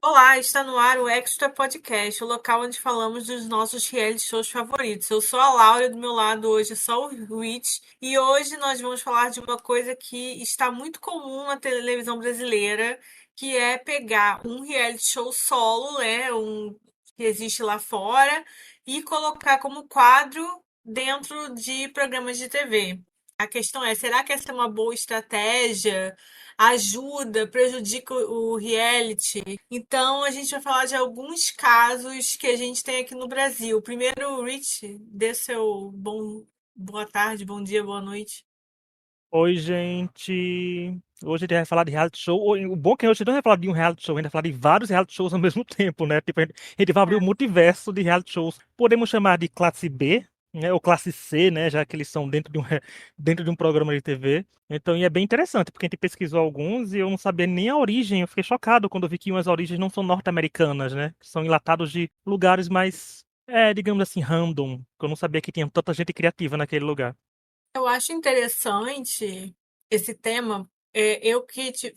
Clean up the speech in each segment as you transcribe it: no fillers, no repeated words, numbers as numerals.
Olá, está no ar o Extra Podcast, o local onde falamos dos nossos reality shows favoritos. Eu sou a Laura, do meu lado hoje é só o Rich, e hoje nós vamos falar de uma coisa que está muito comum na televisão brasileira, que é pegar um reality show solo, né, que existe lá fora, e colocar como quadro dentro de programas de TV. A questão é, será que essa é uma boa estratégia? Ajuda, prejudica o reality? Então, a gente vai falar de alguns casos que a gente tem aqui no Brasil. Primeiro, Rich, dê seu boa tarde, bom dia, boa noite. Oi, gente. Hoje a gente vai falar de reality show. O bom é que hoje a gente não vai falar de um reality show, a gente vai falar de vários reality shows ao mesmo tempo, né? Tipo, a gente vai abrir o multiverso de reality shows. Podemos chamar de classe B, né? Ou classe C, né? Já que eles são dentro de um programa de TV. Então, e é bem interessante, porque a gente pesquisou alguns e eu não sabia nem a origem. Eu fiquei chocado quando eu vi que umas origens não são norte-americanas, né? São enlatados de lugares mais, digamos assim, random. Que eu não sabia que tinha tanta gente criativa naquele lugar. Eu acho interessante esse tema.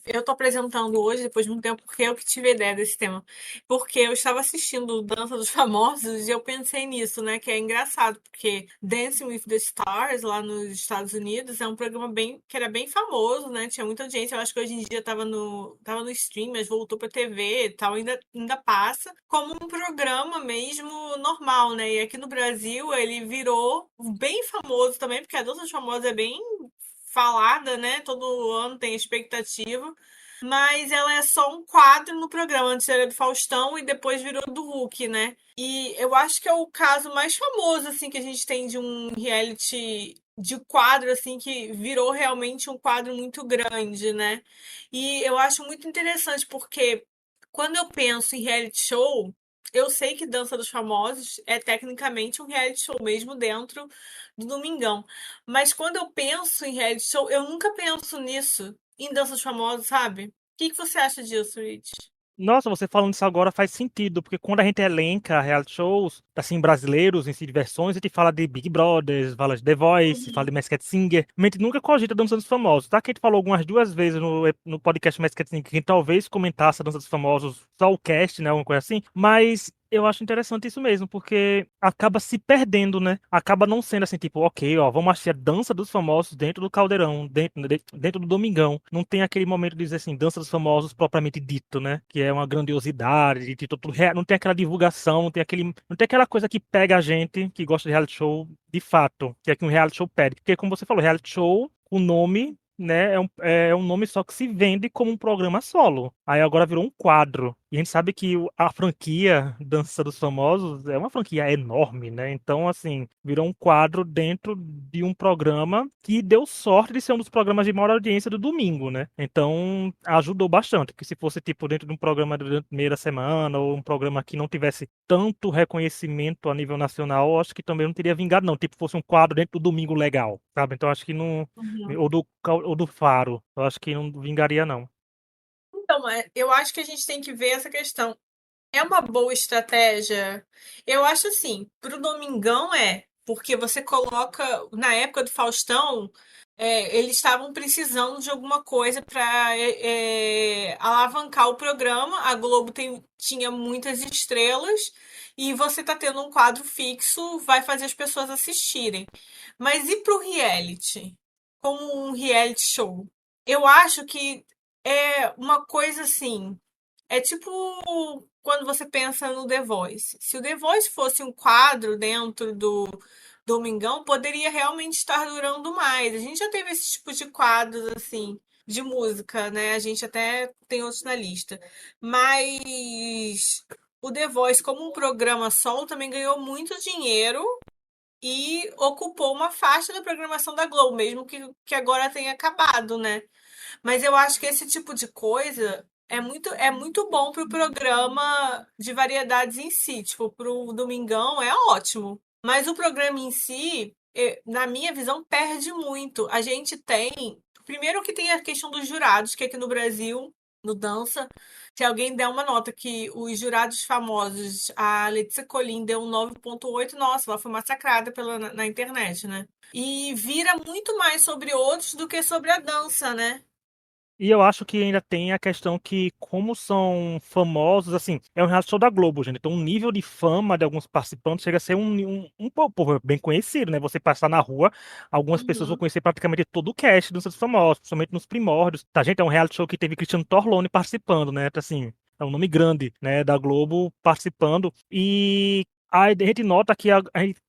Eu tô apresentando hoje, depois de um tempo, porque eu que tive a ideia desse tema. Porque eu estava assistindo Dança dos Famosos e eu pensei nisso, né? Que é engraçado, porque Dancing with the Stars, lá nos Estados Unidos, é um programa que era bem famoso, né? Tinha muita audiência. Eu acho que hoje em dia tava no stream, mas voltou pra TV e tal, ainda passa como um programa mesmo normal, né? E aqui no Brasil ele virou bem famoso também, porque a Dança dos Famosos é bem falada, né? Todo ano tem expectativa. Mas ela é só um quadro no programa. Antes era do Faustão e depois virou do Hulk, né? E eu acho que é o caso mais famoso, assim, que a gente tem de um reality de quadro, assim, que virou realmente um quadro muito grande, né? E eu acho muito interessante porque quando eu penso em reality show, eu sei que Dança dos Famosos é tecnicamente um reality show mesmo dentro do Domingão. Mas quando eu penso em reality show, eu nunca penso nisso, em Dança dos Famosos, sabe? O que você acha disso, Rich? Nossa, você falando isso agora faz sentido, porque quando a gente elenca reality shows, assim, brasileiros em si, diversões, a gente fala de Big Brothers, fala de The Voice, fala de Uhum. Masked Singer, a gente nunca cogita a Dança dos Famosos, tá? Que a gente falou algumas duas vezes no podcast Masked Singer, que a gente talvez comentasse a Dança dos Famosos, só o cast, né, alguma coisa assim, mas eu acho interessante isso mesmo, porque acaba se perdendo, né? Acaba não sendo assim, tipo, ok, ó, vamos assistir a Dança dos Famosos dentro do Caldeirão, dentro do Domingão. Não tem aquele momento de dizer assim, Dança dos Famosos propriamente dito, né? Que é uma grandiosidade, de tudo, não tem aquela divulgação, não tem aquela coisa que pega a gente que gosta de reality show de fato, que é que um reality show pede. Porque, como você falou, reality show, o nome, né, é um nome só que se vende como um programa solo. Aí agora virou um quadro. E a gente sabe que a franquia Dança dos Famosos é uma franquia enorme, né? Então, assim, virou um quadro dentro de um programa que deu sorte de ser um dos programas de maior audiência do domingo, né? Então, ajudou bastante. Porque se fosse, tipo, dentro de um programa durante a primeira semana, ou um programa que não tivesse tanto reconhecimento a nível nacional, eu acho que também não teria vingado, não. Tipo, fosse um quadro dentro do Domingo Legal, sabe? Então, acho que não. Uhum. Ou do Faro. Eu acho que não vingaria, não. Então, eu acho que a gente tem que ver essa questão. É uma boa estratégia? Eu acho assim, pro Domingão é, porque você coloca, na época do Faustão, eles estavam precisando de alguma coisa para alavancar o programa. A Globo tinha muitas estrelas e você tá tendo um quadro fixo, vai fazer as pessoas assistirem. Mas e pro reality? Como um reality show? Eu acho que é uma coisa assim. É tipo quando você pensa no The Voice. Se o The Voice fosse um quadro dentro do Domingão, poderia realmente estar durando mais. A gente já teve esse tipo de quadros assim, de música, né? A gente até tem outros na lista. Mas o The Voice, como um programa solo, também ganhou muito dinheiro e ocupou uma faixa da programação da Globo, mesmo que agora tenha acabado, né? Mas eu acho que esse tipo de coisa é muito bom pro programa de variedades em si. Tipo, pro Domingão é ótimo. Mas o programa em si, na minha visão, perde muito. A gente tem. Primeiro que tem a questão dos jurados, que aqui no Brasil, no Dança, se alguém der uma nota que os jurados famosos, a Letícia Colin deu um 9,8, nossa, ela foi massacrada na internet, né? E vira muito mais sobre outros do que sobre a dança, né? E eu acho que ainda tem a questão que, como são famosos, assim, é um reality show da Globo, gente. Então, o nível de fama de alguns participantes chega a ser um povo bem conhecido, né? Você passar na rua, algumas pessoas vão Uhum. conhecer praticamente todo o cast dos famosos, principalmente nos primórdios. Tá, gente? É um reality show que teve Cristiano Torlone participando, né? Então, assim, é um nome grande, né? Da Globo participando. E aí a gente nota que,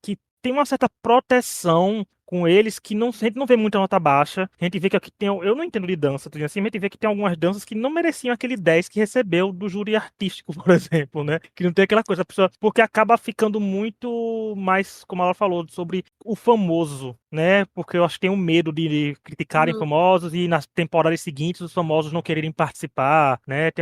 que tem uma certa proteção com eles que não, a gente não vê muita nota baixa. A gente vê que aqui tem. Eu não entendo de dança, tudo assim, mas a gente vê que tem algumas danças que não mereciam aquele 10 que recebeu do júri artístico, por exemplo, né? Que não tem aquela coisa, a pessoa, porque acaba ficando muito mais, como ela falou, sobre o famoso, né? Porque eu acho que tem um medo de criticarem Uhum. famosos e nas temporadas seguintes os famosos não quererem participar, né?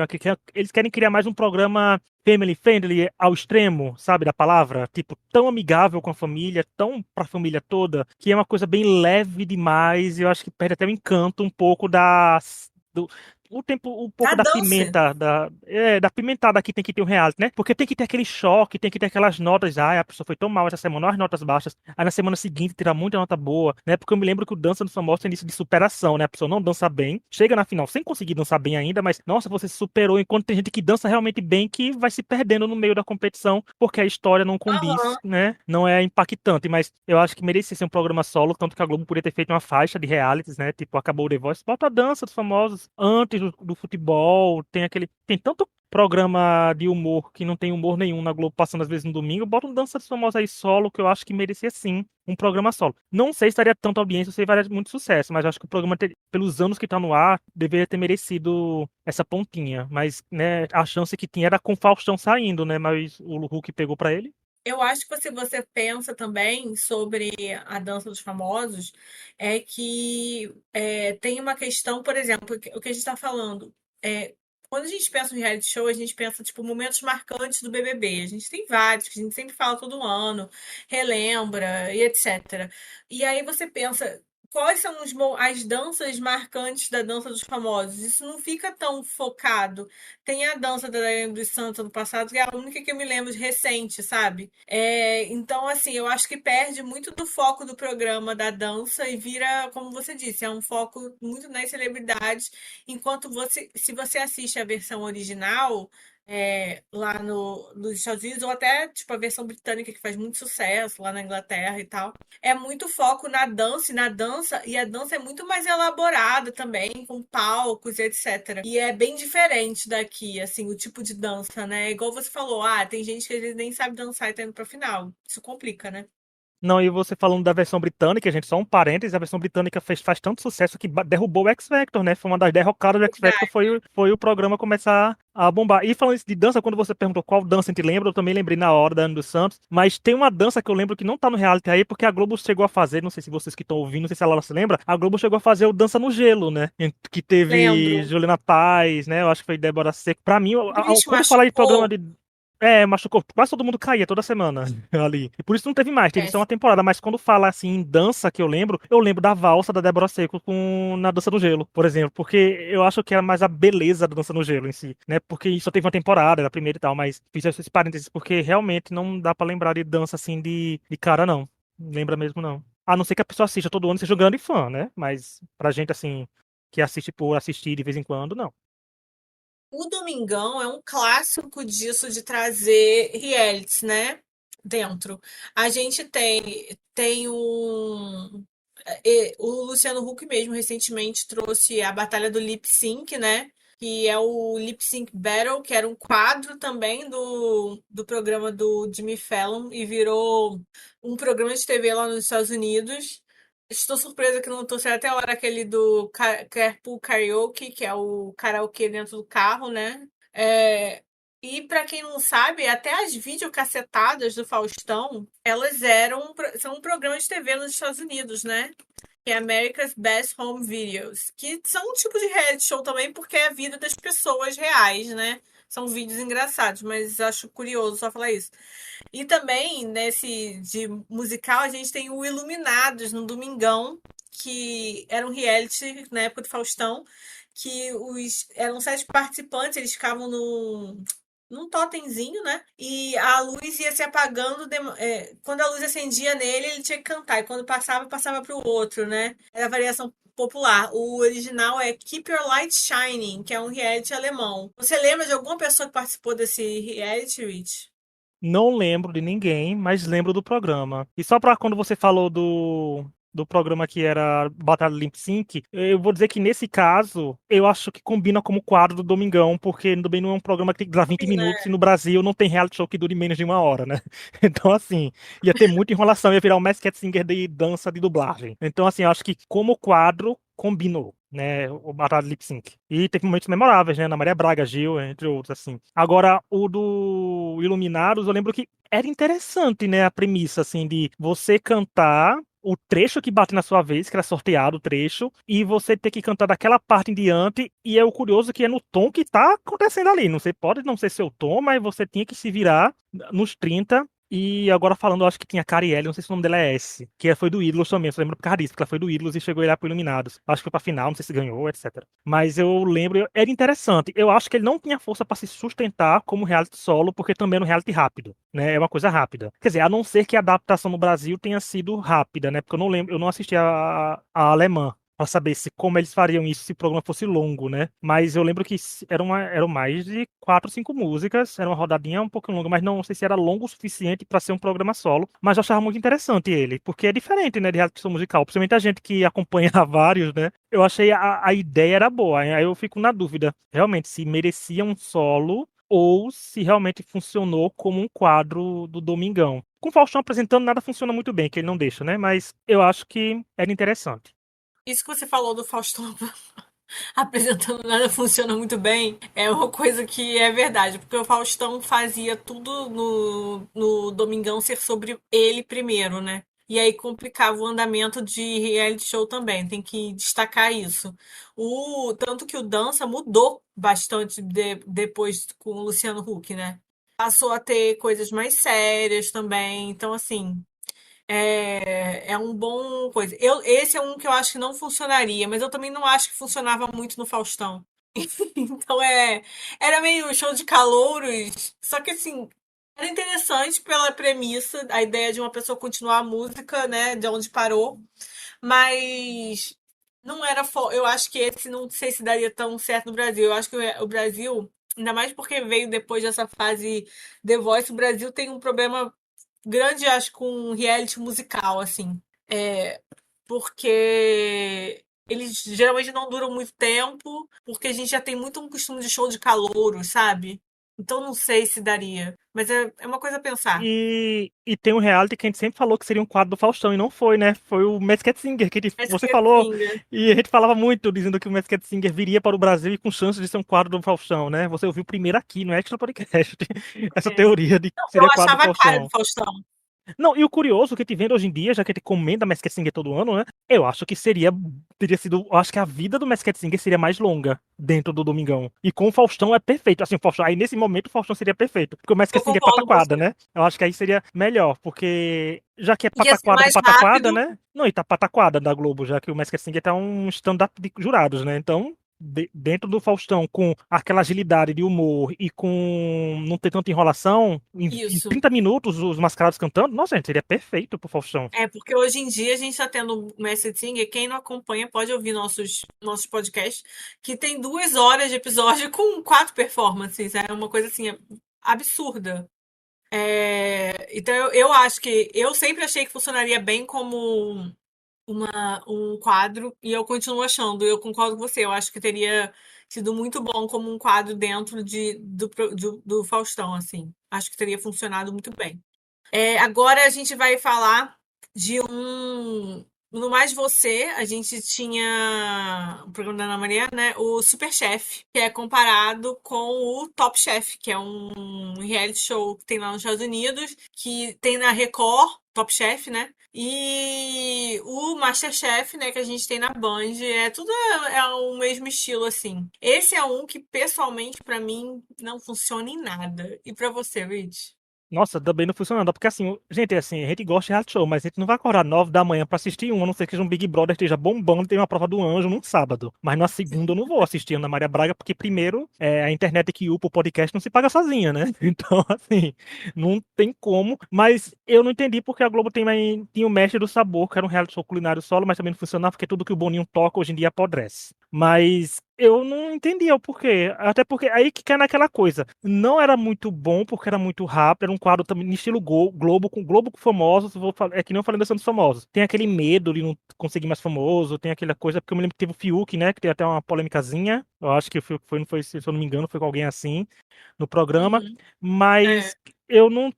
Eles querem criar mais um programa family friendly ao extremo, sabe, da palavra? Tipo, tão amigável com a família, tão pra família toda, que é uma coisa bem leve demais, e eu acho que perde até o encanto um pouco do, o tempo, um pouco Da da dança. pimenta, da pimentada que tem que ter o reality, né? Porque tem que ter aquele choque, tem que ter aquelas notas, a pessoa foi tão mal essa semana, olha as notas baixas, aí na semana seguinte tirar muita nota boa, né? Porque eu me lembro que o Dança dos Famosos tem início de superação, né? A pessoa não dança bem, chega na final sem conseguir dançar bem ainda, mas, nossa, você se superou, enquanto tem gente que dança realmente bem que vai se perdendo no meio da competição, porque a história não condiz, Aham. né? Não é impactante, mas eu acho que merecia ser um programa solo, tanto que a Globo poderia ter feito uma faixa de realities, né? Tipo, acabou o The Voice, bota a Dança dos Famosos antes do futebol, tem tanto programa de humor que não tem humor nenhum na Globo passando às vezes no domingo, bota um Dança dos Famosos aí solo, que eu acho que merecia sim um programa solo. Não sei se estaria tanta audiência, se faria muito sucesso, mas eu acho que o programa, pelos anos que tá no ar, deveria ter merecido essa pontinha. Mas, né, a chance que tinha era com o Faustão saindo, né? Mas o Hulk pegou pra ele. Eu acho que se você pensa também sobre a dança dos famosos, é que tem uma questão, por exemplo, o que a gente está falando. É, quando a gente pensa em reality show, a gente pensa, tipo, momentos marcantes do BBB. A gente tem vários, que a gente sempre fala todo ano, relembra e etc. E aí você pensa, quais são as danças marcantes da dança dos famosos? Isso não fica tão focado. Tem a dança da Daiane dos Santos ano passado, que é a única que eu me lembro de recente, sabe? Então, assim, eu acho que perde muito do foco do programa da dança e vira, como você disse, é um foco muito nas celebridades, enquanto se você assiste a versão original, lá nos Estados Unidos, ou até tipo a versão britânica que faz muito sucesso lá na Inglaterra e tal, é muito foco na dança e a dança é muito mais elaborada também, com palcos, etc. E é bem diferente daqui, assim, o tipo de dança, né? Igual você falou, tem gente que às vezes nem sabe dançar e tá indo pra final. Isso complica, né? Não, e você falando da versão britânica, gente, só um parênteses, a versão britânica faz tanto sucesso que derrubou o X Factor, né? Foi uma das derrocadas do X Factor, Verdade. foi o programa começar a bombar. E falando isso de dança, quando você perguntou qual dança a gente lembra, eu também lembrei na hora da Ana dos Santos, mas tem uma dança que eu lembro que não tá no reality aí, porque a Globo chegou a fazer, não sei se vocês que estão ouvindo, não sei se ela se lembra, a Globo chegou a fazer o Dança no Gelo, né? Que teve Lembro. Juliana Paz, né? Eu acho que foi Débora Seco. Pra mim, Vixe, quando fala de programa machucou. de machucou. Quase todo mundo caía toda semana ali. E por isso não teve mais, teve só uma Péssimo. temporada. Mas quando fala assim em dança que eu lembro da valsa da Débora Seco na Dança no Gelo, por exemplo. Porque eu acho que era mais a beleza da Dança no Gelo em si, né? Porque só teve uma temporada, era a primeira e tal. Mas fiz esses parênteses porque realmente não dá pra lembrar de dança assim de cara, não. Não lembra mesmo, não. A não ser que a pessoa assista todo ano e seja um grande fã, né? Mas pra gente, assim, que assiste por assistir de vez em quando, não. O Domingão é um clássico disso de trazer realities, né? Dentro. A gente tem o Luciano Huck mesmo recentemente trouxe a Batalha do Lip Sync, né? Que é o Lip Sync Battle, que era um quadro também do programa do Jimmy Fallon e virou um programa de TV lá nos Estados Unidos. Estou surpresa que não trouxe até a hora aquele do Carpool Karaoke, que é o karaokê dentro do carro, né? E para quem não sabe, até as videocassetadas do Faustão, elas são um programa de TV nos Estados Unidos, né? Que é America's Best Home Videos, que são um tipo de reality show também, porque é a vida das pessoas reais, né? São vídeos engraçados, mas acho curioso só falar isso. E também, nesse de musical, a gente tem o Iluminados no Domingão, que era um reality na época do Faustão, que eram 7 participantes, eles ficavam num totemzinho, né? E a luz ia se apagando. Quando a luz acendia nele, ele tinha que cantar. E quando passava, passava para o outro, né? Era a variação. popular. O original é Keep Your Light Shining, que é um reality alemão. Você lembra de alguma pessoa que participou desse reality, Rich? Não lembro de ninguém, mas lembro do programa. E só pra quando você falou do programa que era Batalha Lip Sync, eu vou dizer que nesse caso, eu acho que combina como quadro do Domingão, porque também não é um programa que tem que durar 20 minutos e no Brasil não tem reality show que dure menos de uma hora, né? Então, assim, ia ter muita enrolação, ia virar um Masked Singer de dança de dublagem. Então, assim, eu acho que como quadro, combinou, né, o Batalha de Lip Sync. E teve momentos memoráveis, né, Ana Maria Braga, Gil, entre outros, assim. Agora, o do Iluminados, eu lembro que era interessante, né, a premissa, assim, de você cantar o trecho que bate na sua vez, que era sorteado o trecho, e você ter que cantar daquela parte em diante, e é o curioso que é no tom que tá acontecendo ali. Não sei, pode não ser seu tom, mas você tinha que se virar nos 30. E agora falando, eu acho que tinha a Carielle, não sei se o nome dela é S, que foi do Ídolos também, eu só lembro por causa disso, porque ela foi do Ídolos e chegou lá pro Iluminados. Acho que foi pra final, não sei se ganhou, etc. Mas eu lembro, era interessante. Eu acho que ele não tinha força pra se sustentar como reality solo, porque também era um reality rápido, né? É uma coisa rápida. Quer dizer, a não ser que a adaptação no Brasil tenha sido rápida, né? Porque eu não lembro, eu não assisti a alemã. Pra saber se como eles fariam isso se o programa fosse longo, né? Mas eu lembro que eram mais de 4, 5 músicas, era uma rodadinha um pouquinho longa, mas não sei se era longo o suficiente para ser um programa solo. Mas eu achava muito interessante ele, porque é diferente, né, de reality show musical. Principalmente a gente que acompanha vários, né? Eu achei a ideia era boa. Aí eu fico na dúvida, realmente, se merecia um solo ou se realmente funcionou como um quadro do Domingão. Com o Faustão apresentando, nada funciona muito bem, que ele não deixa, né? Mas eu acho que era interessante. Isso que você falou do Faustão apresentando nada funciona muito bem é uma coisa que é verdade, porque o Faustão fazia tudo no Domingão ser sobre ele primeiro, né? E aí complicava o andamento de reality show também, tem que destacar isso. Tanto que o Dança mudou bastante depois com o Luciano Huck, né? Passou a ter coisas mais sérias também, então assim, é um bom coisa. Esse é um que eu acho que não funcionaria, mas eu também não acho que funcionava muito no Faustão. Então era meio show de calouros, só que assim, era interessante pela premissa, a ideia de uma pessoa continuar a música, né, de onde parou, mas não era, eu acho que esse não sei se daria tão certo no Brasil. Eu acho que o Brasil, ainda mais porque veio depois dessa fase The Voice, o Brasil tem um problema grande, acho, com reality musical, assim. Porque eles geralmente não duram muito tempo, porque a gente já tem muito um costume de show de calouro, sabe? Então não sei se daria. Mas é uma coisa a pensar. E tem um reality que a gente sempre falou que seria um quadro do Faustão, e não foi, né? Foi o Masked Singer, que Mas você que falou, assim, e a gente falava muito, dizendo que o Masked Singer viria para o Brasil e com chance de ser um quadro do Faustão, né? Você ouviu primeiro aqui no Extra Podcast, essa é. teoria de que Não, eu seria quadro do achava a cara do Faustão. Faustão. Não, e o curioso que te vendo hoje em dia, já que ele comenda Masked Singer todo ano, né? Eu acho que teria sido, eu acho que a vida do Masked Singer seria mais longa dentro do Domingão. E com o Faustão é perfeito, assim, o Faustão, aí nesse momento o Faustão seria perfeito, porque o Eu Masked Singer é concordo com pataquada, você. né? Eu acho que aí seria melhor, porque já que é Ia ser pataquada com mais pataquada, rápido. né? Não, e tá pataquada da Globo, já que o Masked Singer tá um stand-up de jurados, né? Então, dentro do Faustão, com aquela agilidade de humor e com não ter tanta enrolação, em Isso. 30 minutos os mascarados cantando, nossa, gente, seria perfeito pro Faustão. É, porque hoje em dia a gente está tendo o Masked Singer. Quem não acompanha pode ouvir nossos podcasts, que tem 2 horas de episódio com 4 performances. É uma coisa assim absurda. Então eu acho que eu sempre achei que funcionaria bem como um quadro e eu continuo achando. Eu concordo com você. Eu acho que teria sido muito bom como um quadro dentro do Faustão, assim. Acho que teria funcionado muito bem. Agora a gente vai falar de um. No Mais Você, a gente tinha o programa da Ana Maria, né? O Superchef, que é comparado com o Top Chef, que é um reality show que tem lá nos Estados Unidos, que tem na Record, Top Chef, né? E o MasterChef, né, que a gente tem na Band, tudo o mesmo estilo assim. Esse é um que pessoalmente pra mim não funciona em nada. E pra você, Rich? Nossa, também não funciona, não, porque assim, gente, assim, a gente gosta de reality show, mas a gente não vai acordar 9 da manhã pra assistir um, a não ser que seja um Big Brother esteja bombando e tem uma prova do anjo num sábado. Mas na segunda eu não vou assistir Ana Maria Braga, porque primeiro, a internet que upa o podcast não se paga sozinha, né? Então, assim, não tem como. Mas eu não entendi porque a Globo tinha o Mestre do Sabor, que era um reality show culinário solo, mas também não funcionava, porque tudo que o Boninho toca hoje em dia apodrece. Mas eu não entendia o porquê. Até porque aí que cai naquela coisa. Não era muito bom, porque era muito rápido. Era um quadro também no estilo Globo com famosos. É que nem eu falei da Santos Famosos. Tem aquele medo de não conseguir mais famoso. Tem aquela coisa. Porque eu me lembro que teve o Fiuk, né? Que teve até uma polêmicazinha. Eu acho que foi, não foi, se eu não me engano, foi com alguém assim no programa. Uhum. É. Mas eu não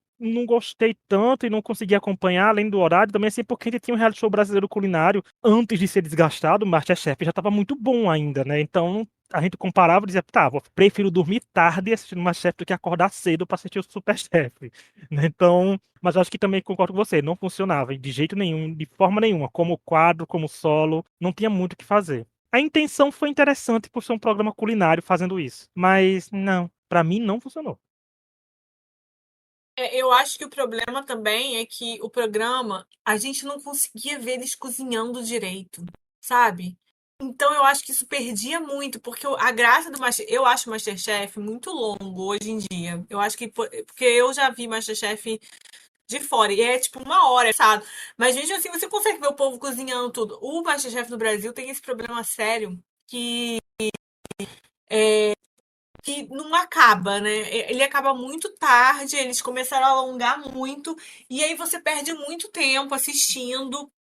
gostei tanto e não consegui acompanhar, além do horário, também assim, porque a gente tinha um reality show brasileiro culinário antes de ser desgastado, o MasterChef já estava muito bom ainda, né? Então a gente comparava e dizia, tá, prefiro dormir tarde assistindo MasterChef do que acordar cedo para assistir o SuperChef, né? Então, mas acho que também concordo com você, não funcionava de jeito nenhum, de forma nenhuma, como quadro, como solo, não tinha muito o que fazer. A intenção foi interessante por ser um programa culinário fazendo isso, mas não, para mim não funcionou. Eu acho que o problema também é que o programa, a gente não conseguia ver eles cozinhando direito, sabe? Então eu acho que isso perdia muito, porque a graça do Master, eu acho o MasterChef muito longo hoje em dia. Eu acho que porque eu já vi MasterChef de fora e é tipo uma hora, sabe? Mas mesmo assim você consegue ver o povo cozinhando tudo. O MasterChef no Brasil tem esse problema sério que que não acaba, né? Ele acaba muito tarde, eles começaram a alongar muito, e aí você perde muito tempo assistindo,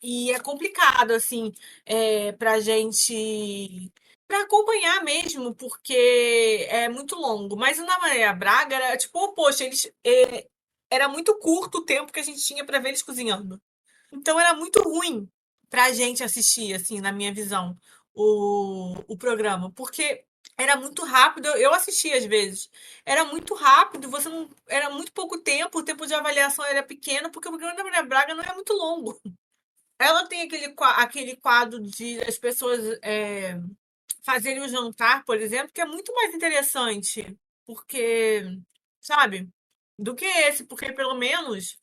e é complicado, assim, pra gente. Pra acompanhar mesmo, porque é muito longo. Mas o Na Maria Braga era tipo, poxa, era muito curto o tempo que a gente tinha pra ver eles cozinhando. Então era muito ruim pra gente assistir, assim, na minha visão, o programa, porque era muito rápido. Eu assistia às vezes. Era muito rápido, você não. Era muito pouco tempo, o tempo de avaliação era pequeno, porque o programa da Maria Braga não é muito longo. Ela tem aquele quadro de as pessoas fazerem o jantar, por exemplo, que é muito mais interessante, porque, sabe, do que esse, porque pelo menos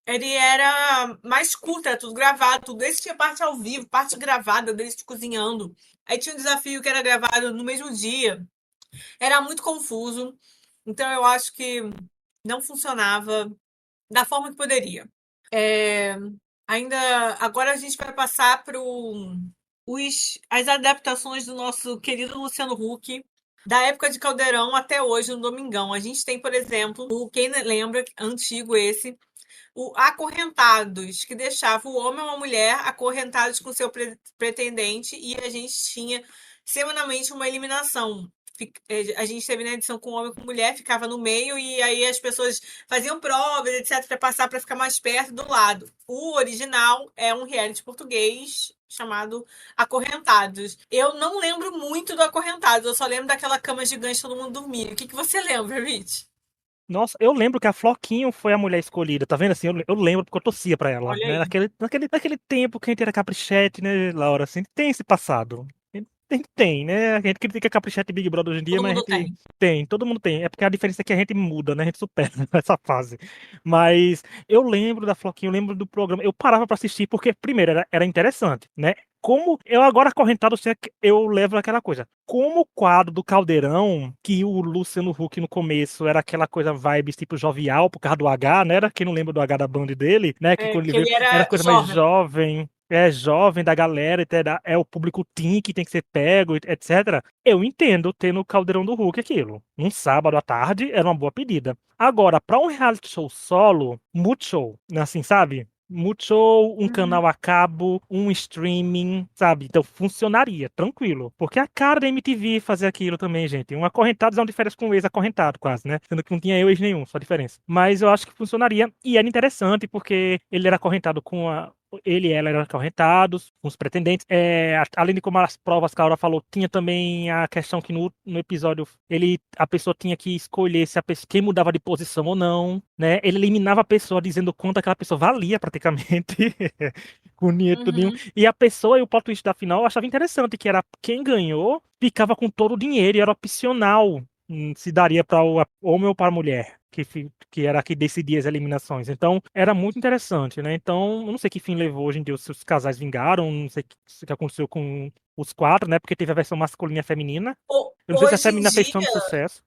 ele era mais curto, era tudo gravado, tudo. Esse tinha parte ao vivo, parte gravada deles cozinhando. Aí tinha um desafio que era gravado no mesmo dia. Era muito confuso. Então eu acho que não funcionava da forma que poderia. É, ainda agora a gente vai passar para as adaptações do nosso querido Luciano Huck, da época de Caldeirão até hoje, no Domingão. A gente tem, por exemplo, quem lembra, antigo esse, o Acorrentados, que deixava o homem ou a mulher acorrentados com seu pretendente e a gente tinha semanalmente uma eliminação. A gente teve na edição com homem e com mulher, ficava no meio e aí as pessoas faziam provas, etc, para passar para ficar mais perto do lado. O original é um reality português chamado Acorrentados. Eu não lembro muito do Acorrentados, eu só lembro daquela cama gigante todo mundo dormia. O que você lembra, Rich? Nossa, eu lembro que a Floquinho foi a mulher escolhida, tá vendo assim? Eu lembro porque eu torcia pra ela, Olha né? aí, Naquele tempo que a gente era caprichete, né, Laura? Assim, tem esse passado. Tem, né? A gente critica Caprichete e Big Brother hoje em dia, todo mas a mundo gente tem. tem, todo mundo tem. É porque a diferença é que a gente muda, né? A gente supera essa fase. Mas eu lembro da Floquinha, eu lembro do programa. Eu parava pra assistir porque, primeiro, era interessante, né? Como eu agora acorrentado, eu levo aquela coisa. Como o quadro do Caldeirão, que o Luciano Huck no começo era aquela coisa vibes tipo jovial, por causa do H, né? Era quem não lembra do H da Band dele, né? Que quando ele Que veio ele era era coisa mais jovem. jovem. É jovem da galera, é o público teen que tem que ser pego, etc. Eu entendo ter no Caldeirão do Hulk aquilo. Um sábado à tarde era uma boa pedida. Agora, para um reality show solo, Multishow, assim, sabe? Multishow, um Uhum. canal a cabo, um streaming, sabe? Então funcionaria, tranquilo. Porque a cara da MTV fazer aquilo também, gente. Um acorrentado é uma diferença com um ex-acorrentado, quase, né? Sendo que não tinha eu ex nenhum, só diferença. Mas eu acho que funcionaria. E era interessante, porque ele era acorrentado com a ele e ela eram acorrentados, com os pretendentes. Além de como as provas que a Aura falou, tinha também a questão que no episódio a pessoa tinha que escolher se quem mudava de posição ou não, né? Ele eliminava a pessoa dizendo quanto aquela pessoa valia praticamente, com o dinheiro e tudinho. Uhum. E a pessoa e o plot twist da final eu achava interessante, que era quem ganhou ficava com todo o dinheiro e era opcional se daria para o homem ou para a mulher. que era a que decidia as eliminações. Então, era muito interessante, né? Então, eu não sei que fim levou hoje em dia os casais vingaram, não sei o que aconteceu com os quatro, né? Porque teve a versão masculina e a feminina. Eu não sei se a Hoje em feminina fez dia, tanto sucesso.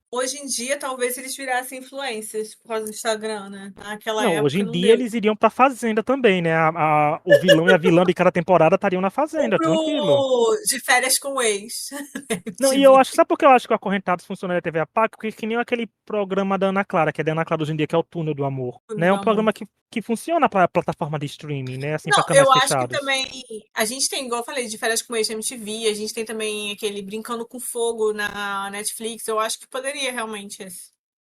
talvez eles virassem influencers por causa do Instagram, né? Naquela Não, hoje época em não dia deu. eles iriam pra Fazenda também, né? O vilão e a vilã de cada temporada estariam na Ou Fazenda, tranquilo. pro De Férias com o Ex. Não, e eu MTV. acho, sabe por que eu acho que o Acorrentados funciona na TV a Paco? Porque que nem aquele programa da Ana Clara, que é da Ana Clara hoje em dia, que é o Túnel do Amor, né? É Do um amor. programa que funciona pra plataforma de streaming, né? Assim, pra Não, canais eu acho que fechados. também. A gente tem, igual eu falei, de Férias com Ex na MTV, a gente tem também aquele Brincando com Fogo na Netflix. Eu acho que poderia realmente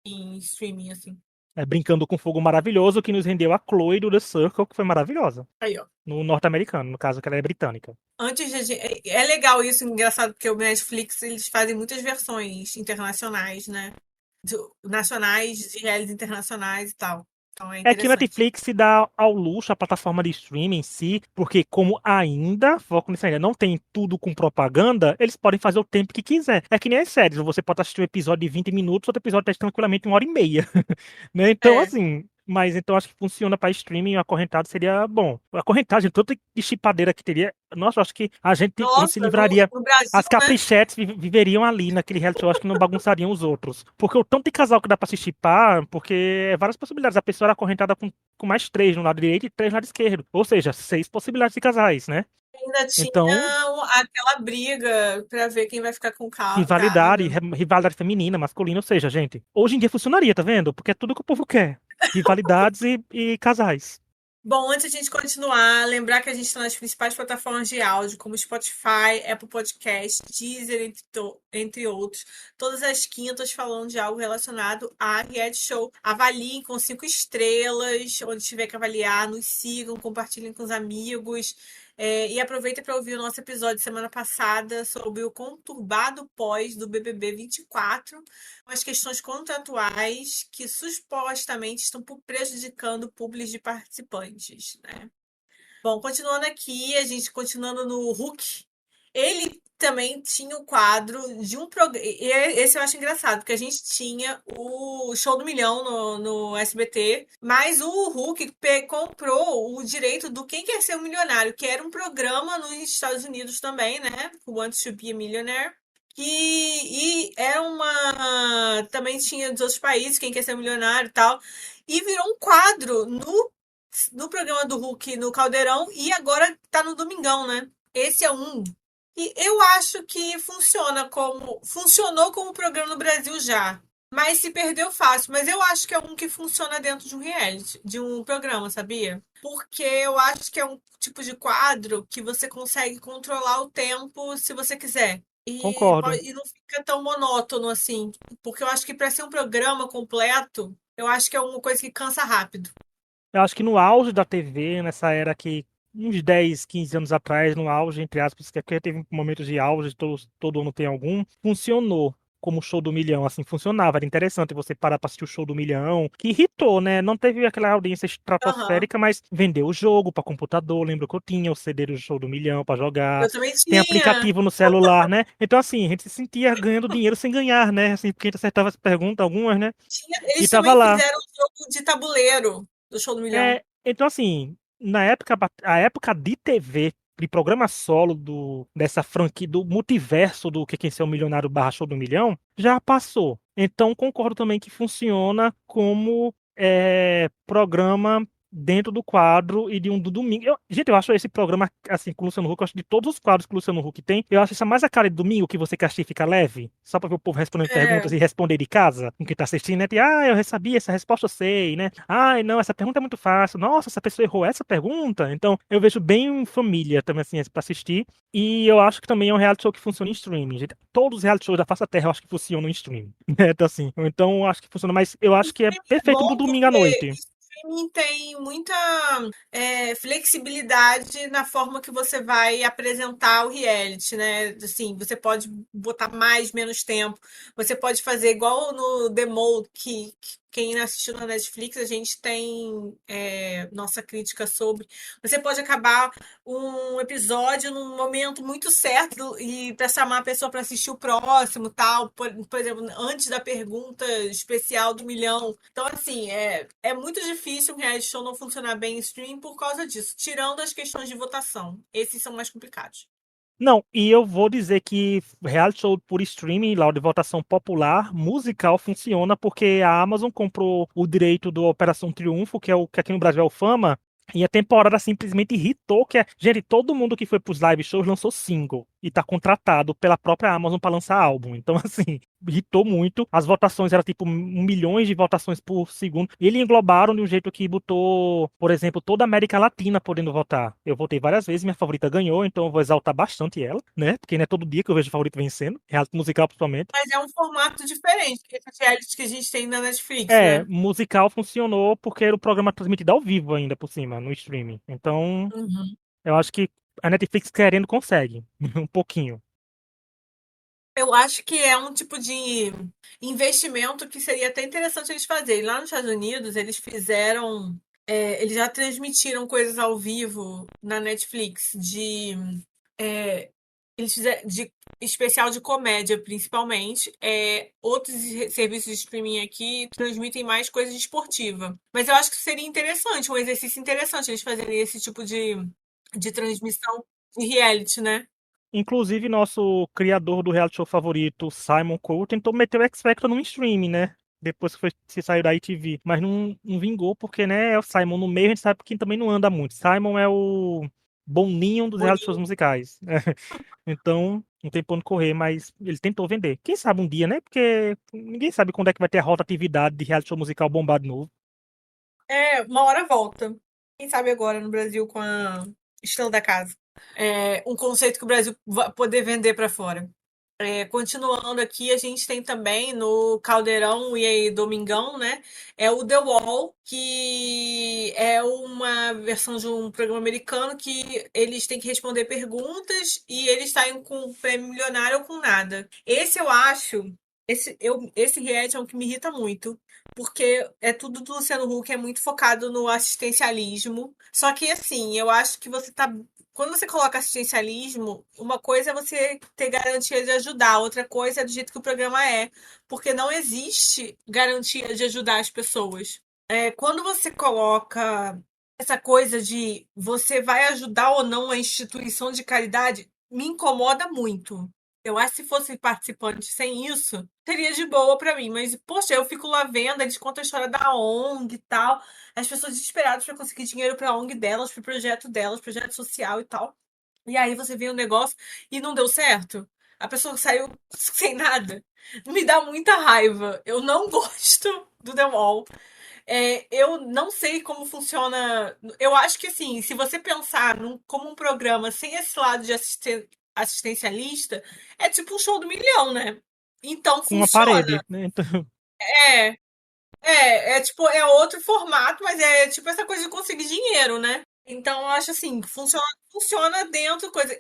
em streaming, assim. É, Brincando com Fogo Maravilhoso, que nos rendeu a Chloe do The Circle, que foi maravilhosa. Aí, ó. No norte-americano, no caso, que ela é britânica. Antes de, é legal isso, engraçado, porque o Netflix eles fazem muitas versões internacionais, né? Nacionais, de realities internacionais e tal. Então é É que o interessante. Netflix se dá ao luxo, a plataforma de streaming em si, porque como ainda, foco nisso ainda, não tem tudo com propaganda, eles podem fazer o tempo que quiser. É que nem as séries, você pode assistir um episódio de 20 minutos, outro episódio tá tranquilamente 1 hora e meia, né? Então, É. assim, mas então acho que funciona para streaming, o acorrentado seria bom. O acorrentado, gente, tanta chipadeira que teria, nossa, eu acho que a gente se Nossa, livraria. no Brasil, As né? caprichetes viveriam ali naquele reality show, acho que não bagunçariam os outros. Porque o tanto de casal que dá pra se chipar, porque é várias possibilidades. A pessoa era acorrentada com mais três no lado direito e três no lado esquerdo. Ou seja, 6 possibilidades de casais, né? Ainda Então, tinha aquela briga pra ver quem vai ficar com o rivalidade, cara. rivalidade feminina, masculina, ou seja, gente, hoje em dia funcionaria, tá vendo? Porque é tudo que o povo quer. Rivalidades e casais. Bom, antes de a gente continuar, lembrar que a gente está nas principais plataformas de áudio, como Spotify, Apple Podcast, Deezer, entre outros. Todas as quintas falando de algo relacionado a reality show. Avaliem com 5 estrelas, onde tiver que avaliar, nos sigam, compartilhem com os amigos. E aproveita para ouvir o nosso episódio semana passada sobre o conturbado pós do BBB 24, as questões contratuais que supostamente estão prejudicando públicos de participantes, né? Bom, continuando aqui, a gente continuando no Hulk, ele também tinha o quadro de um programa. Esse eu acho engraçado, porque a gente tinha o Show do Milhão no SBT, mas o Hulk comprou o direito do Quem Quer Ser um Milionário, que era um programa nos Estados Unidos também, né? O Want to Be a Millionaire. E era uma. Também tinha dos outros países, Quem Quer Ser um Milionário e tal. E virou um quadro no programa do Hulk no Caldeirão e agora tá no Domingão, né? Esse é um. E eu acho que funcionou como programa no Brasil já, mas se perdeu fácil. Mas eu acho que é um que funciona dentro de um reality, de um programa, sabia? Porque eu acho que é um tipo de quadro que você consegue controlar o tempo se você quiser. Concordo. E não fica tão monótono assim. Porque eu acho que para ser um programa completo, eu acho que é uma coisa que cansa rápido. Eu acho que no auge da TV, nessa era que, uns 10, 15 anos atrás, no auge, entre aspas, que é porque teve momentos de auge, todo ano tem algum, funcionou como o Show do Milhão, assim, funcionava, era interessante você parar pra assistir o Show do Milhão, que irritou, né? Não teve aquela audiência Aham. estratosférica, mas vendeu o jogo pra computador, lembro que eu tinha o CD do Show do Milhão pra jogar, Eu também tem tinha. aplicativo no celular, né? Então, assim, a gente se sentia ganhando dinheiro sem ganhar, né? Assim, porque a gente acertava as perguntas, algumas, né? E Eles tava também lá. fizeram um jogo de tabuleiro do Show do Milhão. Então, assim, na época, a época de TV, de programa solo dessa franquia, do multiverso do Que Quem Ser o Milionário barra Show do Milhão, já passou. Então, concordo também que funciona como programa dentro do quadro e de um do domingo. Gente, eu acho esse programa, assim, com o Luciano Huck, eu acho de todos os quadros que o Luciano Huck tem, eu acho essa mais a cara de domingo que você quer assistir e fica leve, só pra ver o povo respondendo perguntas É. e responder de casa, com quem tá assistindo, né? Eu sabia essa resposta, eu sei, né? Ai, não, essa pergunta é muito fácil. Nossa, essa pessoa errou essa pergunta. Então, eu vejo bem família também, assim, pra assistir. E eu acho que também é um reality show que funciona em streaming. Gente. Todos os reality shows da face da Terra eu acho que funcionam em streaming. Né? Então, assim, então eu acho que funciona, mas eu O acho que é streaming é perfeito pro bom domingo à porque noite. streaming tem muita flexibilidade na forma que você vai apresentar o reality, né? Assim, você pode botar mais, menos tempo. Você pode fazer igual no The Mole, que quem assistiu na Netflix, a gente tem nossa crítica sobre. Você pode acabar um episódio num momento muito certo e para chamar a pessoa para assistir o próximo, tal. Por exemplo, antes da pergunta especial do milhão. Então, assim, é muito difícil um reality show não funcionar bem em stream por causa disso, tirando as questões de votação. Esses são mais complicados. Não, e eu vou dizer que reality show por streaming, lá de votação popular, musical funciona porque a Amazon comprou o direito do Operação Triunfo, que é o que aqui no Brasil é o Fama, e a temporada simplesmente irritou, gente, todo mundo que foi pros live shows lançou single e tá contratado pela própria Amazon para lançar álbum. Então, assim, irritou muito. As votações eram tipo milhões de votações por segundo. E eles englobaram de um jeito que botou, por exemplo, toda a América Latina podendo votar. Eu votei várias vezes, minha favorita ganhou, então eu vou exaltar bastante ela, né? Porque não é todo dia que eu vejo o favorito vencendo, reality musical principalmente. Mas é um formato diferente que esses realities que a gente tem na Netflix, É, né? musical funcionou porque era o programa transmitido ao vivo ainda por cima, no streaming. Então, Uhum. eu acho que a Netflix querendo consegue, um pouquinho. Eu acho que é um tipo de investimento que seria até interessante eles fazerem. Lá nos Estados Unidos, eles fizeram. Eles já transmitiram coisas ao vivo na Netflix é, eles fizeram de especial de comédia, principalmente. Outros serviços de streaming aqui transmitem mais coisa esportiva. Mas eu acho que seria interessante, um exercício interessante eles fazerem esse tipo de transmissão de reality, né? Inclusive, nosso criador do reality show favorito, Simon Cowell, tentou meter o X Factor no streaming, né? Depois que se saiu da ITV. Mas não vingou, porque, né, é o Simon no meio, a gente sabe que também não anda muito. Simon é o Boninho dos reality shows Boninho. musicais. Então, não tem pra onde correr, mas ele tentou vender. Quem sabe um dia, né? Porque ninguém sabe quando é que vai ter a rotatividade de reality show musical bombado novo. Uma hora volta. Quem sabe agora no Brasil com a Estrela da Casa. Um conceito que o Brasil vai poder vender para fora. Continuando aqui, a gente tem também no Caldeirão e aí Domingão, né? É o The Wall, que é uma versão de um programa americano que eles têm que responder perguntas e eles saem com um prêmio milionário ou com nada. Esse eu acho. Esse reality é um que me irrita muito, porque é tudo do Luciano Huck, é muito focado no assistencialismo. Só que, assim, eu acho que você tá quando você coloca assistencialismo, uma coisa é você ter garantia de ajudar, outra coisa é do jeito que o programa é, porque não existe garantia de ajudar as pessoas. Quando você coloca essa coisa de você vai ajudar ou não a instituição de caridade, me incomoda muito. Eu acho que se fosse participante sem isso, seria de boa pra mim, mas poxa, eu fico lá vendo, eles contam a história da ONG e tal, as pessoas desesperadas para conseguir dinheiro para a ONG delas, para o projeto delas, projeto social e tal. E aí você vê um negócio e não deu certo. A pessoa saiu sem nada. Me dá muita raiva. Eu não gosto do The Wall. Eu não sei como funciona. Eu acho que assim, se você pensar como um programa sem esse lado de assistencialista, é tipo um show do milhão, né? Então Com uma funciona. parede, né? Então, É, tipo, é outro formato, mas é tipo essa coisa de conseguir dinheiro, né? Então eu acho assim, funciona dentro coisa.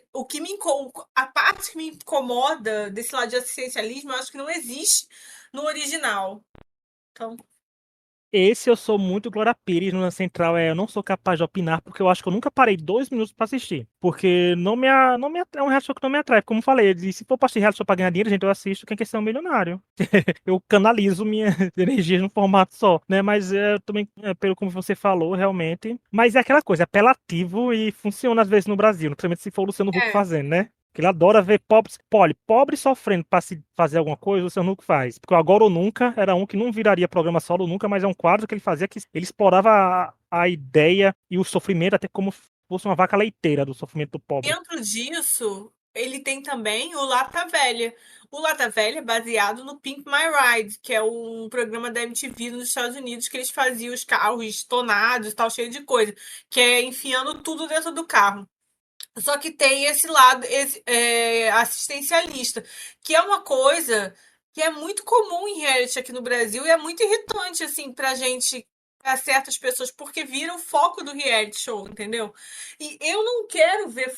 A parte que me incomoda desse lado de assistencialismo, eu acho que não existe no original. Então, esse eu sou muito Glória Pires no Central, eu não sou capaz de opinar, porque eu acho que eu nunca parei 2 minutos pra assistir. Porque é um reality show que não me atrai. Como eu falei, se for pra assistir reality show pra ganhar dinheiro, gente, eu assisto Quem Quer Ser um Milionário. Eu canalizo minhas energias num formato só, né? Mas também, pelo como você falou, realmente. Mas é aquela coisa, é apelativo e funciona às vezes no Brasil, principalmente se for o Luciano Huck é. fazendo, né? Que ele adora ver pobres, pobre sofrendo pra se fazer alguma coisa, o Luciano Huck faz. Porque o Agora ou Nunca era um que não viraria programa solo nunca, mas é um quadro que ele fazia que ele explorava a ideia e o sofrimento até como fosse uma vaca leiteira do sofrimento do pobre. Dentro disso, ele tem também o Lata Velha. O Lata Velha é baseado no Pimp My Ride, que é um programa da MTV nos Estados Unidos que eles faziam os carros tonados e tal, cheio de coisa, que é enfiando tudo dentro do carro. Só que tem esse lado assistencialista, que é uma coisa que é muito comum em reality aqui no Brasil e é muito irritante, assim, pra gente, pra certas pessoas, porque vira o foco do reality show, entendeu? E eu não quero ver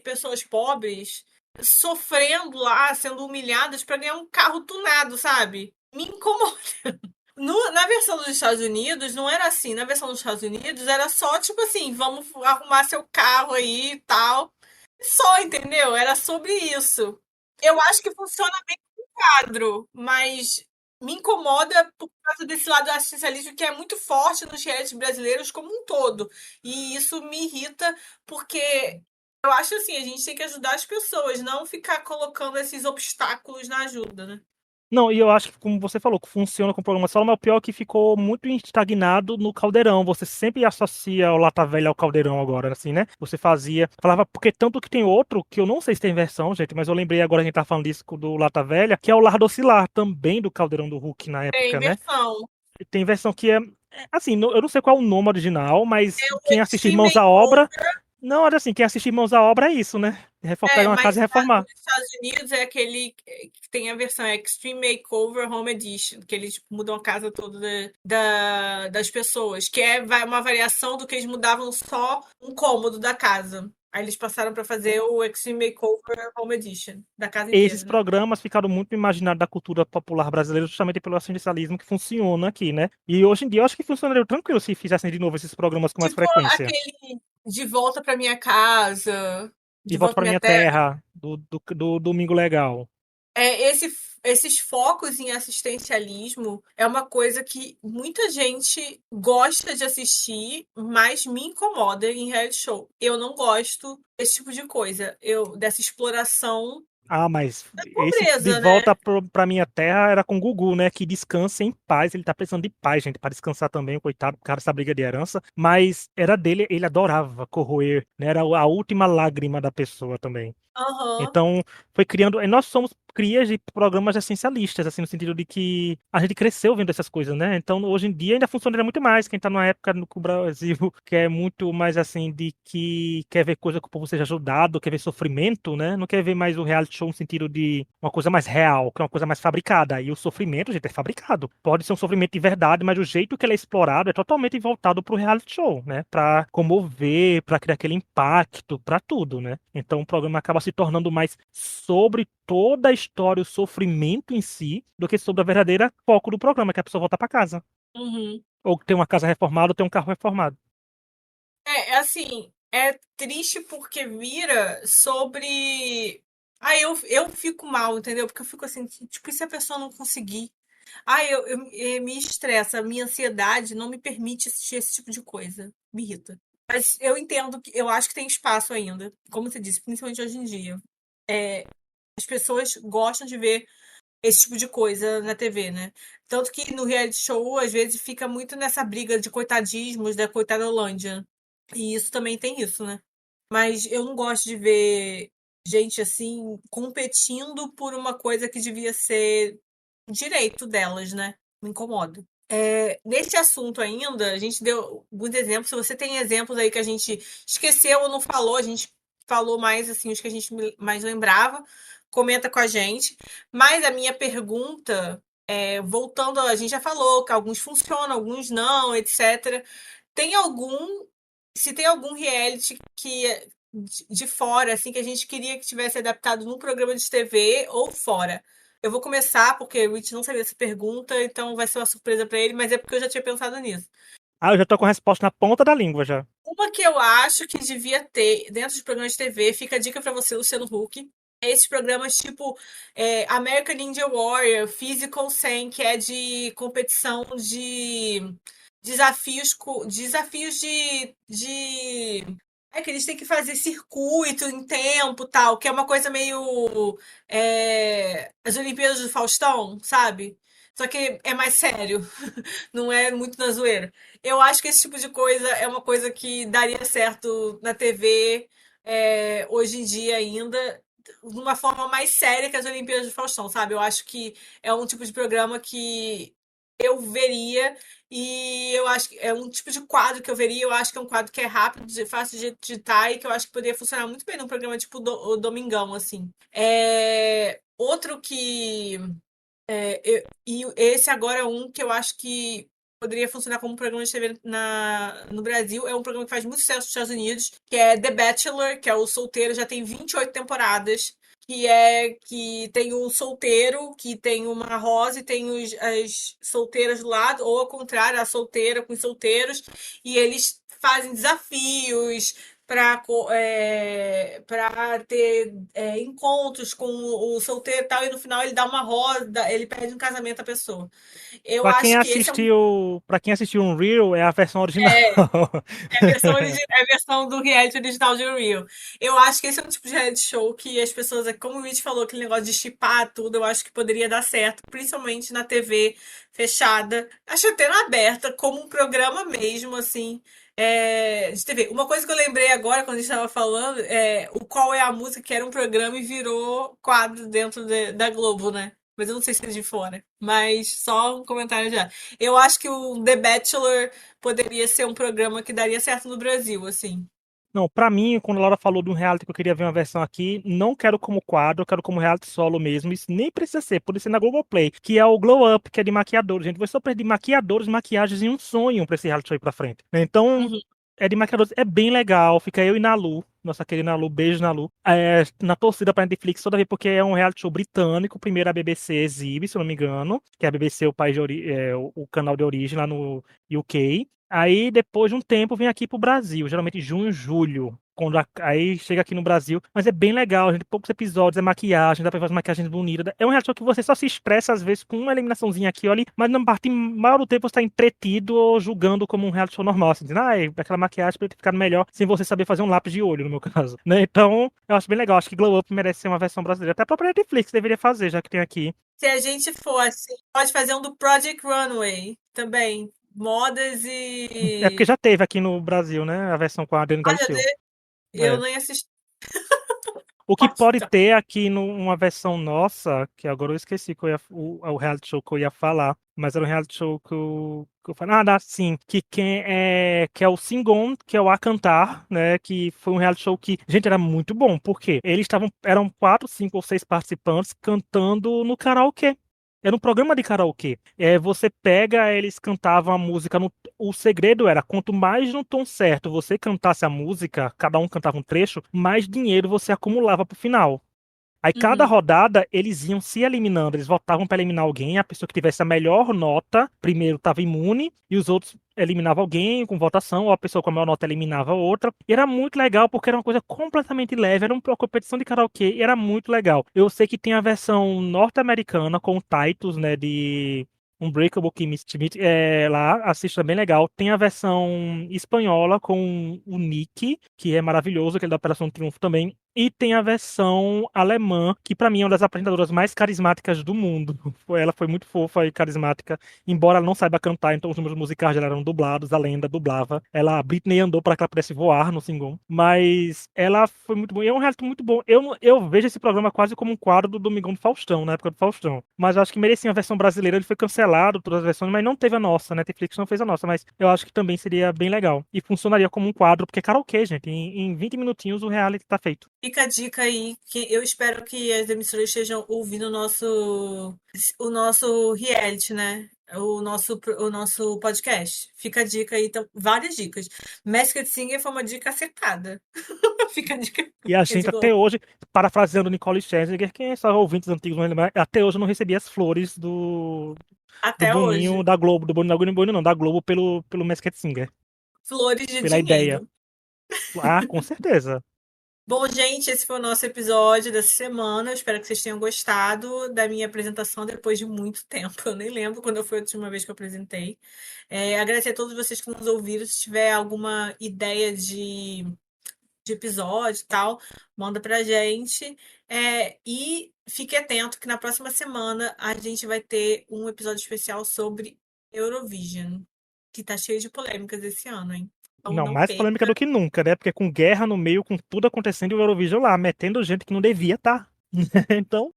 pessoas pobres sofrendo lá, sendo humilhadas pra ganhar um carro tunado, sabe? Me incomoda. Na versão dos Estados Unidos não era assim. Na versão dos Estados Unidos era só tipo assim, vamos arrumar seu carro aí e tal. Só, entendeu? Era sobre isso. Eu acho que funciona bem com o quadro, mas me incomoda por causa desse lado assistencialismo que é muito forte nos realities brasileiros como um todo. E isso me irrita porque eu acho assim, a gente tem que ajudar as pessoas, não ficar colocando esses obstáculos na ajuda, né? Não, e eu acho que, como você falou, que funciona com o programa solo, mas o pior é que ficou muito estagnado no Caldeirão. Você sempre associa o Lata Velha ao Caldeirão agora, assim, né? Você fazia. Falava, porque tanto que tem outro, que eu não sei se tem versão, gente, mas eu lembrei agora, a gente tá falando disso do Lata Velha, que é o Lar Docilar, também do Caldeirão do Hulk na Tem época, né? versão. Tem versão que assim, eu não sei qual é o nome original, mas É o quem assiste Extreme Irmãos à Obra. Makeover. Não, era assim, quem assiste Irmãos à Obra é isso, né? É, Pegar uma casa mas e reformar. nos Estados Unidos é aquele que tem a versão Extreme Makeover Home Edition, que eles mudam a casa toda das pessoas, que é uma variação do que eles mudavam só um cômodo da casa. Aí eles passaram para fazer o Extreme Makeover Home Edition, da casa inteira, Esses né? programas ficaram muito imaginados da cultura popular brasileira justamente pelo assistencialismo que funciona aqui, né? E hoje em dia eu acho que funcionaria tranquilo se fizessem de novo esses programas com mais Tipo frequência. aquele De Volta para Minha Casa, De De Volta Volta para para Minha Minha Terra. Terra, do Domingo Legal. É, esses focos em assistencialismo é uma coisa que muita gente gosta de assistir, mas me incomoda em reality show. Eu não gosto desse tipo de coisa, dessa exploração Ah, mas da esse De pobreza, né? Volta pra Minha Terra era com o Gugu, né? Que descansa em paz. Ele tá precisando de paz, gente, para descansar também, coitado, por causa dessa briga de herança. Mas era dele, ele adorava corroer, né? Era a última lágrima da pessoa também. Aham. Então, foi criando. E nós somos crias de programas essencialistas, assim, no sentido de que a gente cresceu vendo essas coisas, né? Então, hoje em dia ainda funcionaria muito mais. Quem tá numa época no que o Brasil que é muito mais assim, de que quer ver coisa que o povo seja ajudado, quer ver sofrimento, né? Não quer ver mais o reality show no sentido de uma coisa mais real, que é uma coisa mais fabricada. E o sofrimento, gente, é fabricado. Pode ser um sofrimento de verdade, mas o jeito que ele é explorado é totalmente voltado pro reality show, né? Pra comover, pra criar aquele impacto, pra tudo, né? Então o programa acaba se tornando mais sobre toda a história, o sofrimento em si, do que sobre a verdadeira foco do programa, que é a pessoa voltar pra casa. Uhum. Ou ter uma casa reformada, ou ter um carro reformado. É assim, é triste porque vira sobre. Aí eu fico mal, entendeu? Porque eu fico assim, tipo, e se a pessoa não conseguir? Me estressa, a minha ansiedade não me permite assistir esse tipo de coisa. Me irrita. Mas eu entendo que eu acho que tem espaço ainda, como você disse, principalmente hoje em dia. As pessoas gostam de ver esse tipo de coisa na TV, né? Tanto que no reality show, às vezes, fica muito nessa briga de coitadismos da Coitadolândia. E isso também tem isso, né? Mas eu não gosto de ver gente assim competindo por uma coisa que devia ser direito delas, né? Me incomoda. Nesse assunto ainda, a gente deu alguns exemplos. Se você tem exemplos aí que a gente esqueceu ou não falou, a gente falou mais assim os que a gente mais lembrava, comenta com a gente. Mas a minha pergunta, voltando, a gente já falou que alguns funcionam, alguns não, etc. Tem algum, se tem algum reality que de fora, assim, que a gente queria que tivesse adaptado num programa de TV ou fora? Eu vou começar, porque o Rich não sabia essa pergunta, então vai ser uma surpresa para ele, mas é porque eu já tinha pensado nisso. Ah, eu já tô com a resposta na ponta da língua já. Uma que eu acho que devia ter dentro de programas de TV, fica a dica para você, Luciano Huck. É esses programas tipo American Ninja Warrior, Physical 100, que é de competição de desafios de que eles têm que fazer circuito em tempo tal, que é uma coisa meio as Olimpíadas do Faustão, sabe? Só que é mais sério, não é muito na zoeira. Eu acho que esse tipo de coisa é uma coisa que daria certo na TV hoje em dia ainda, de uma forma mais séria que as Olimpíadas do Faustão, sabe? Eu acho que é um tipo de programa que eu veria e eu acho que é um tipo de quadro que eu veria. Eu acho que é um quadro que é rápido, fácil de digitar e que eu acho que poderia funcionar muito bem num programa tipo o Domingão, assim. Outro que e esse agora é um que eu acho que poderia funcionar como programa de TV no Brasil. É um programa que faz muito sucesso nos Estados Unidos, que é The Bachelor, que é o solteiro, já tem 28 temporadas. que tem o solteiro, que tem uma rosa e tem as solteiras do lado, ou ao contrário, a solteira com os solteiros, e eles fazem desafios para ter encontros com o solteiro e tal, e no final ele dá uma rosa, ele pede um casamento à pessoa. Eu acho que esse Para quem assistiu um Reel, é a versão original. é, é a versão do reality original de Real. Eu acho que esse é um tipo de reality show que as pessoas, como o Rich falou, aquele negócio de chipar tudo, eu acho que poderia dar certo, principalmente na TV fechada. Acho até na aberta, como um programa mesmo, assim, de TV. Uma coisa que eu lembrei agora, quando a gente estava falando, é o Qual é a Música, que era um programa e virou quadro dentro da Globo, né? Mas eu não sei se é de fora. Mas só um comentário já. Eu acho que o The Bachelor poderia ser um programa que daria certo no Brasil, assim. Não, pra mim, quando a Laura falou de um reality que eu queria ver uma versão aqui, não quero como quadro, eu quero como reality solo mesmo. Isso nem precisa ser, pode ser na Globoplay, que é o Glow Up, que é de maquiadores. Gente, vai só perder maquiadores, maquiagens e um sonho pra esse reality show ir pra frente. Então, Uhum. é de maquiadores, é bem legal. Fica eu e Nalu, nossa querida Nalu, beijo Nalu. Na torcida pra Netflix toda vez, porque é um reality show britânico. Primeiro a BBC exibe, se eu não me engano, que a BBC é o país o canal de origem lá no UK. Aí, depois de um tempo, vem aqui pro Brasil, geralmente junho, julho. Aí chega aqui no Brasil, mas é bem legal, gente. Poucos episódios, é maquiagem, dá pra fazer maquiagens bonitas. É um reality show que você só se expressa, às vezes, com uma eliminaçãozinha aqui ou ali, mas na parte maior do tempo você tá entretido ou julgando como um reality show normal, assim, dizendo, aquela maquiagem poderia ter ficado melhor sem você saber fazer um lápis de olho, no meu caso. Né? Então, eu acho bem legal. Acho que Glow Up merece ser uma versão brasileira. Até a própria Netflix deveria fazer, já que tem aqui. Se a gente for assim, pode fazer um do Project Runway também. Modas É porque e. já teve aqui no Brasil, né? A versão com a Adriana Ah, já Galisteu. dei. Eu É. nem assisti. O que Pode pode dar. ter aqui numa versão nossa, que agora eu esqueci que o reality show que eu ia falar, mas era um reality show que eu falei, sim, que é o Sing-On, que é o A Cantar, né, que foi um reality show que, gente, era muito bom, porque eram 4, 5 ou 6 participantes cantando no karaokê. Era um programa de karaokê. Você pega, eles cantavam a música. O segredo era, quanto mais no tom certo você cantasse a música, cada um cantava um trecho, mais dinheiro você acumulava pro final. Aí cada Uhum. rodada eles iam se eliminando, eles votavam para eliminar alguém, a pessoa que tivesse a melhor nota primeiro estava imune e os outros eliminavam alguém com votação, ou a pessoa com a maior nota eliminava outra. E era muito legal porque era uma coisa completamente leve, era uma competição de karaokê e era muito legal. Eu sei que tem a versão norte-americana com o Titus, né, de Unbreakable Kimmy Schmidt, lá, assista, bem legal. Tem a versão espanhola com o Nick, que é maravilhoso, aquele da Operação Triunfo também. E tem a versão alemã, que pra mim é uma das apresentadoras mais carismáticas do mundo. Ela foi muito fofa e carismática, embora ela não saiba cantar, então os números musicais dela eram dublados, a lenda dublava. A Britney andou para que ela pudesse voar no Singon. Mas ela foi muito boa. E é um reality muito bom. Eu vejo esse programa quase como um quadro do Domingão do Faustão, na época do Faustão. Mas eu acho que merecia uma versão brasileira. Ele foi cancelado, todas as versões, mas não teve a nossa. Netflix não fez a nossa, mas eu acho que também seria bem legal. E funcionaria como um quadro, porque é karaokê, gente. Em 20 minutinhos o reality tá feito. Fica a dica aí, que eu espero que as emissoras estejam ouvindo o nosso reality, né? O nosso podcast. Fica a dica aí, então, várias dicas. Masked Singer foi uma dica acertada. Fica a dica. E a gente Esse até gol. hoje, parafraseando Nicole Scherzinger, quem são ouvintes antigos, vão lembrar, até hoje eu não recebi as flores do Até Boninho hoje. da Globo, do Boninho, não, da Globo pelo Masked Singer, Flores de pela ideia. dinheiro. Ah, com certeza. Bom, gente, esse foi o nosso episódio dessa semana. Eu espero que vocês tenham gostado da minha apresentação depois de muito tempo. Eu nem lembro quando foi a última vez que eu apresentei. Agradecer a todos vocês que nos ouviram. Se tiver alguma ideia de episódio e tal, manda pra gente. E fique atento que na próxima semana a gente vai ter um episódio especial sobre Eurovision, que tá cheio de polêmicas esse ano, hein? Então Não, não mais polêmica perca. do que nunca, né? Porque com guerra no meio, com tudo acontecendo e o Eurovision lá, metendo gente que não devia estar. Então,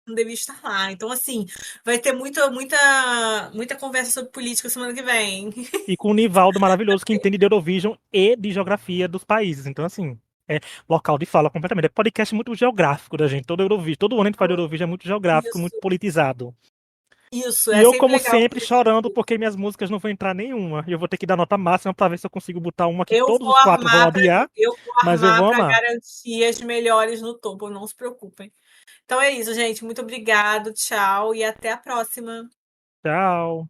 Não devia estar lá. Então, assim, vai ter muita, muita, muita conversa sobre política semana que vem. e com o Nivaldo maravilhoso que entende de Eurovision e de geografia dos países. Então, assim, é local de fala completamente. É podcast muito geográfico da gente. Todo Eurovision, todo ano a gente faz Eurovision é muito geográfico, muito Isso. politizado. Isso, E é eu, sempre como legal sempre, quando a gente chorando vê. porque minhas músicas não vão entrar nenhuma. E eu vou ter que dar nota máxima pra ver se eu consigo botar uma que Eu todos vou os quatro vão armar para odiar, eu vou mas eu vou armar para amar. garantir as melhores no topo, não se preocupem. Então é isso, gente. Muito obrigado, tchau e até a próxima. Tchau.